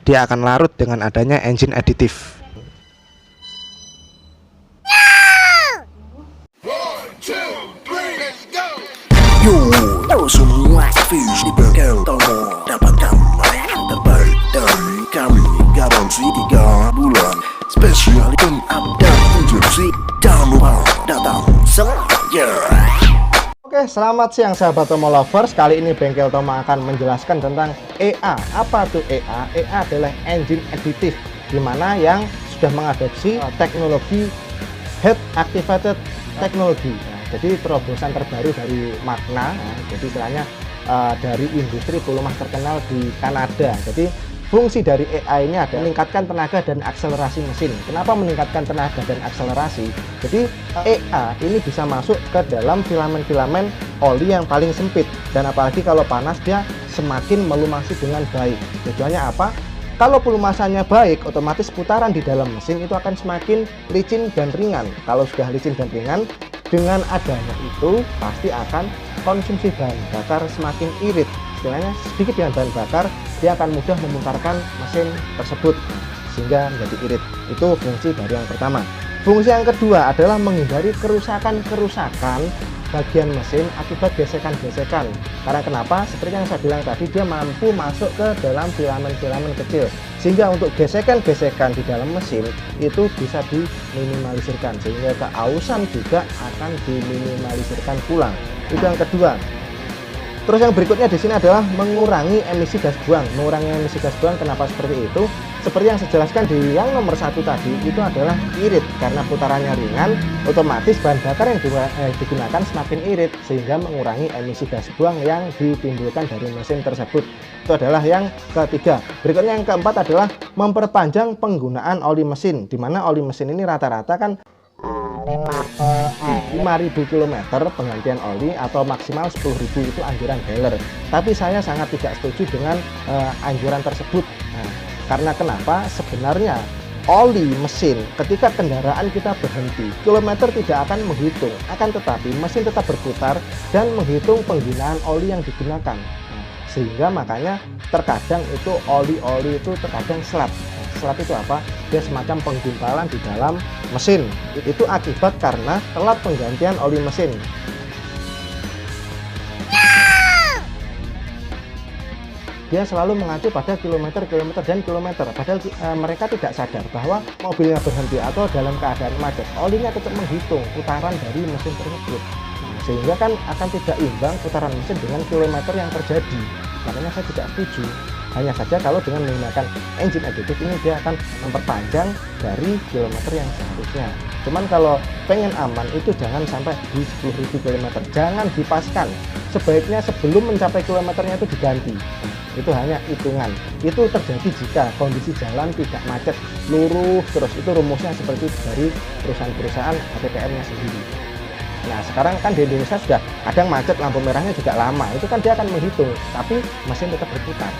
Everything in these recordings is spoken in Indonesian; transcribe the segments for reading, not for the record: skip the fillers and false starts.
dia akan larut dengan adanya engine aditif. Yo semua fish di bengkel Tomo, dapatkan merek terbaik dari kami, garansi 3 bulan, spesial tune up dan injeksi. Jangan lupa datang semuanya. Oke, selamat siang sahabat Tomo lovers. Kali ini Bengkel Tomo akan menjelaskan tentang EA. Apa tuh EA? EA adalah engine additive, dimana yang sudah mengadopsi teknologi head activated technology. Jadi terobosan terbaru dari Magna. Jadi istilahnya dari industri pelumas terkenal di Kanada. Jadi fungsi dari EA ini adalah meningkatkan tenaga dan akselerasi mesin. Kenapa meningkatkan tenaga dan akselerasi? Jadi EA ini bisa masuk ke dalam filamen-filamen oli yang paling sempit, dan apalagi kalau panas dia semakin melumasi dengan baik. Tujuannya apa? Kalau pelumasannya baik, otomatis putaran di dalam mesin itu akan semakin licin dan ringan. Kalau sudah licin dan ringan, dengan adanya itu pasti akan konsumsi bahan bakar semakin irit. Istilahnya sedikit dengan bahan bakar, dia akan mudah memutarkan mesin tersebut sehingga menjadi irit. Itu fungsi dari yang pertama. Fungsi yang kedua adalah menghindari kerusakan-kerusakan bagian mesin akibat gesekan-gesekan. Karena kenapa? Seperti yang saya bilang tadi, dia mampu masuk ke dalam filamen-filamen kecil, sehingga untuk gesekan-gesekan di dalam mesin itu bisa diminimalisirkan, sehingga keausan juga akan diminimalisirkan pulang. Itu yang kedua. Terus yang berikutnya di sini adalah mengurangi emisi gas buang. Mengurangi emisi gas buang, kenapa seperti itu? Seperti yang saya jelaskan di yang nomor 1 tadi, itu adalah irit. Karena putarannya ringan, otomatis bahan bakar yang digunakan semakin irit, sehingga mengurangi emisi gas buang yang ditimbulkan dari mesin tersebut. Itu adalah yang ketiga. Berikutnya yang keempat adalah memperpanjang penggunaan oli mesin, di mana oli mesin ini rata-rata kan 5.000 km penggantian oli, atau maksimal 10.000 itu anjuran dealer. Tapi saya sangat tidak setuju dengan anjuran tersebut. Karena kenapa? Sebenarnya oli mesin ketika kendaraan kita berhenti, kilometer tidak akan menghitung, akan tetapi mesin tetap berputar dan menghitung penggunaan oli yang digunakan. Sehingga makanya terkadang itu oli-oli itu terkadang slap. Slap itu apa? Dia semacam penggumpalan di dalam mesin. Itu akibat karena telat penggantian oli mesin. Dia selalu mengacu pada kilometer dan kilometer. Padahal mereka tidak sadar bahwa mobilnya berhenti atau dalam keadaan macet, olinya tetap menghitung putaran dari mesin tersebut. Sehingga kan akan tidak imbang putaran mesin dengan kilometer yang terjadi. Makanya saya tidak setuju. Hanya saja kalau dengan menggunakan engine additive ini dia akan memperpanjang dari kilometer yang seharusnya. Cuman kalau pengen aman itu jangan sampai di 10.000 km. Jangan dipaskan. Sebaiknya sebelum mencapai kilometernya itu diganti. Itu hanya hitungan. Itu terjadi jika kondisi jalan tidak macet, lurus terus. Itu rumusnya seperti dari perusahaan-perusahaan APPM-nya sendiri. Nah sekarang kan di Indonesia sudah kadang macet, lampu merahnya juga lama. Itu kan dia akan menghitung, tapi mesin tetap berputar.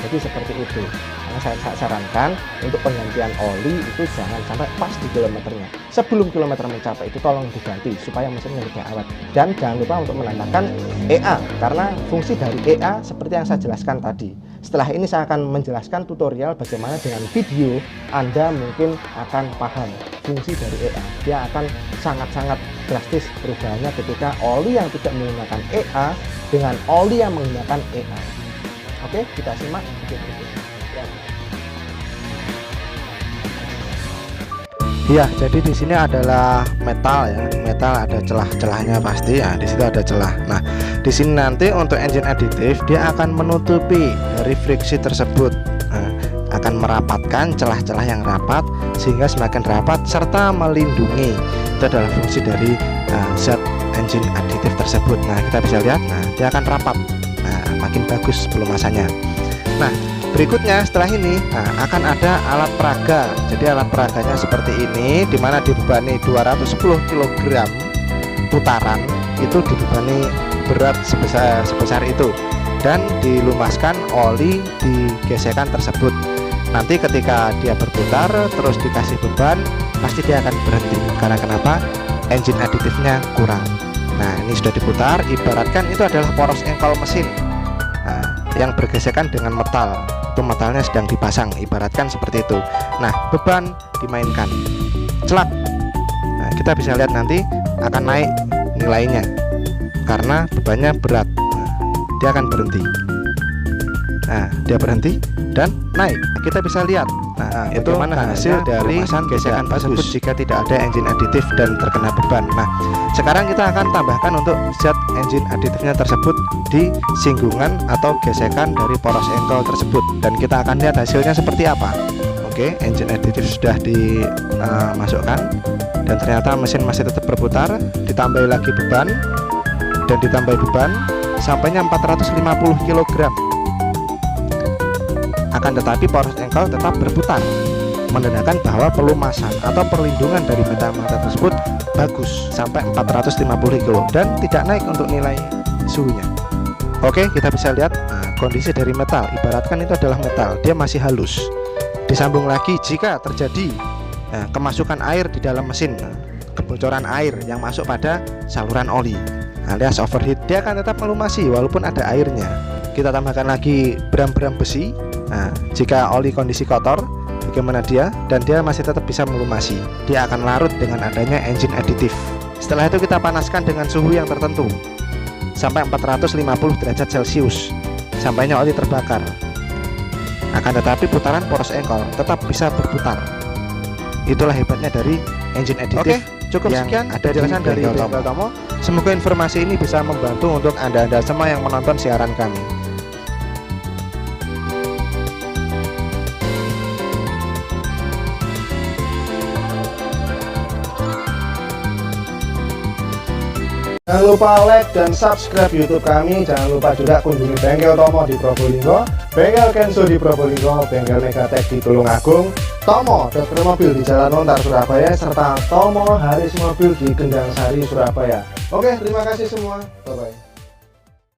Jadi seperti itu. Karena saya sarankan untuk penggantian oli itu jangan sampai pas di kilometernya. Sebelum kilometer mencapai itu tolong diganti supaya mesinnya lebih awet. Dan jangan lupa untuk menambahkan EA, karena fungsi dari EA seperti yang saya jelaskan tadi. Setelah ini saya akan menjelaskan tutorial bagaimana dengan video Anda mungkin akan paham fungsi dari EA. Dia akan sangat-sangat drastis perubahannya ketika oli yang tidak menggunakan EA dengan oli yang menggunakan EA. Oke, kita simak video berikutnya. Ya, jadi di sini adalah metal ya. Metal ada celah-celahnya pasti ya. Di situ ada celah. Nah, di sini nanti untuk engine additive dia akan menutupi dari friksi tersebut. Nah, akan merapatkan celah-celah yang rapat sehingga semakin rapat serta melindungi. Itu adalah fungsi dari zat engine additive tersebut. Nah, kita bisa lihat, nah dia akan rapat. Nah, makin bagus pelumasannya. Nah, berikutnya setelah ini akan ada alat peraga. Jadi alat peraganya seperti ini, dimana dibebani 210 kg putaran, itu dibebani berat sebesar itu, dan dilumaskan oli di gesekan tersebut. Nanti ketika dia berputar terus dikasih beban, pasti dia akan berhenti. Karena kenapa? Engine additive-nya kurang. Nah, ini sudah diputar, ibaratkan itu adalah poros engkol mesin yang bergesekan dengan metal. waktu metalnya sedang dipasang, ibaratkan seperti itu. Nah, beban dimainkan, celak. Nah, kita bisa lihat nanti akan naik nilainya karena bebannya berat. Nah, dia akan berhenti. Nah, dia berhenti dan naik. Kita bisa lihat. Nah, itu mana hasil dari gesekan tersebut jika tidak ada engine aditif dan terkena beban. Nah, sekarang kita akan tambahkan untuk zat engine aditifnya tersebut di singgungan atau gesekan dari poros engkol tersebut, dan kita akan lihat hasilnya seperti apa. Oke, engine aditif sudah dimasukkan dan ternyata mesin masih tetap berputar. Ditambah lagi beban dan ditambah beban sampainya 450 kg. Akan tetapi poros engkol tetap berputar, menandakan bahwa pelumasan atau perlindungan dari metal-metal tersebut bagus sampai 450 kg dan tidak naik untuk nilai suhunya. Oke, kita bisa lihat kondisi dari metal. Ibaratkan itu adalah metal, dia masih halus. Disambung lagi jika terjadi kemasukan air di dalam mesin, kebocoran air yang masuk pada saluran oli alias overheat, dia akan tetap melumasi walaupun ada airnya. Kita tambahkan lagi bram-bram besi. Nah, jika oli kondisi kotor, bagaimana dia? Dan dia masih tetap bisa melumasi. Dia akan larut dengan adanya engine aditif. Setelah itu kita panaskan dengan suhu yang tertentu sampai 450 derajat Celcius. Sampainya oli terbakar. Akan tetapi putaran poros engkol tetap bisa berputar. Itulah hebatnya dari engine aditif. Oke, cukup sekian ada jelasan dari Bengkel Tomo. Semoga informasi ini bisa membantu untuk Anda semua yang menonton siaran kami. Jangan lupa like dan subscribe YouTube kami. Jangan lupa juga kunjungi Bengkel Tomo di Probolinggo, Bengkel Kenzo di Probolinggo, Bengkel Megatech di Tulungagung, Tomo Dokter Mobil di Jalan Lontar Surabaya, serta Tomo Haris Mobil di Gendang Sari Surabaya. Oke, terima kasih semua. Bye bye.